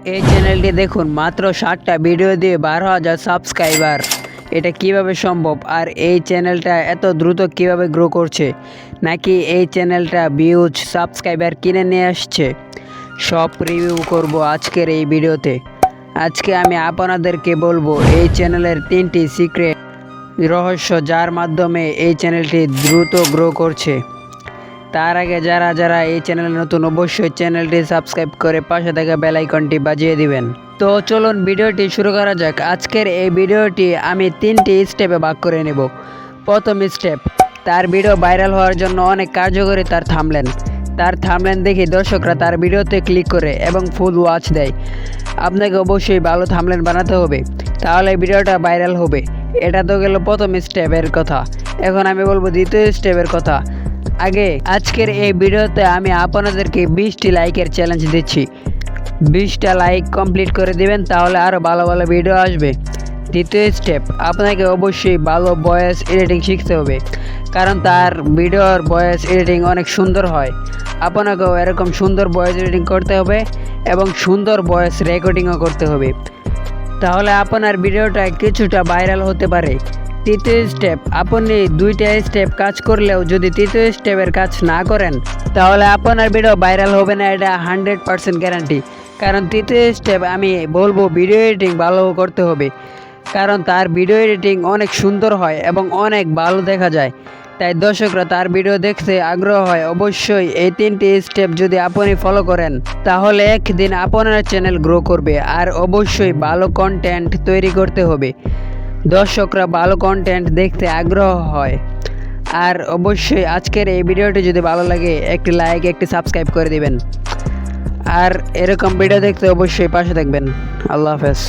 এই চ্যানেলটি দেখুন মাত্র 7টা ভিডিও দিয়ে 12,000 সাবস্ক্রাইবার। এটা কিভাবে সম্ভব? আর এই চ্যানেলটা এত দ্রুত কিভাবে গ্রো করছে? নাকি এই চ্যানেলটা ভিউজ সাবস্ক্রাইবার কিনে নিয়ে আসছে? সব রিভিউ করব আজকের এই ভিডিওতে। আজকে আমি আপনাদেরকে বলবো এই চ্যানেলের 3টি সিক্রেট রহস্য, যার মাধ্যমে এই চ্যানেলটি দ্রুত গ্রো করছে। তার আগে যারা এই চ্যানেলে নতুন, অবশ্যই চ্যানেলটি সাবস্ক্রাইব করে পাশে থাকা বেল আইকনটি বাজিয়ে দিবেন। তো চলুন ভিডিওটি শুরু করা যাক। আজকের এই ভিডিওটি আমি 3টি স্টেপে ভাগ করে নেব। প্রথম স্টেপ, তার ভিডিও ভাইরাল হওয়ার জন্য অনেক কার্যকরী তার থামলেন দেখে দর্শকরা তার ভিডিওতে ক্লিক করে এবং ফুল ওয়াচ দেয়। আপনাকে অবশ্যই ভালো থামলেন বানাতে হবে, তাহলে ভিডিওটা ভাইরাল হবে। এটা তো গেল প্রথম স্টেপের কথা। এখন আমি বলবো দ্বিতীয় স্টেপের কথা। আজকের এই ভিডিওতে আমি আপনাদেরকে 20টি লাইকের চ্যালেঞ্জ দিচ্ছি। 20টা লাইক কমপ্লিট করে দিবেন, তাহলে আরও ভালো ভালো ভিডিও আসবে। দ্বিতীয় স্টেপ, আপনাকে অবশ্যই ভালো ভয়েস এডিটিং শিখতে হবে, কারণ তার ভিডিওর ভয়েস এডিটিং অনেক সুন্দর হয়। আপনাকেও এরকম সুন্দর ভয়েস এডিটিং করতে হবে এবং সুন্দর ভয়েস রেকর্ডিংও করতে হবে, তাহলে আপনার ভিডিওটা কিছুটা ভাইরাল হতে পারে। তৃতীয় স্টেপ, আপনি 2টা স্টেপ কাজ করলেও যদি তৃতীয় স্টেপের কাজ না করেন, তাহলে আপনার ভিডিও ভাইরাল হবে না, এটা 100% গ্যারান্টি। কারণ তৃতীয় স্টেপ আমি বলবো ভিডিও এডিটিং ভালো করতে হবে, কারণ তার ভিডিও এডিটিং অনেক সুন্দর হয় এবং অনেক ভালো দেখা যায়, তাই দর্শকরা তার ভিডিও দেখতে আগ্রহ হয়। অবশ্যই এই 3টি স্টেপ যদি আপনি ফলো করেন, তাহলে একদিন আপনার চ্যানেল গ্রো করবে। আর অবশ্যই ভালো কন্টেন্ট তৈরি করতে হবে, দর্শকরা ভালো কন্টেন্ট দেখতে আগ্রহ হয়। আর অবশ্যই আজকের এই ভিডিওটি যদি ভালো লাগে, একটি লাইক, একটি সাবস্ক্রাইব করে দিবেন। আর এরকম ভিডিও দেখতে অবশ্যই পাশে থাকবেন। আল্লাহ হাফেজ।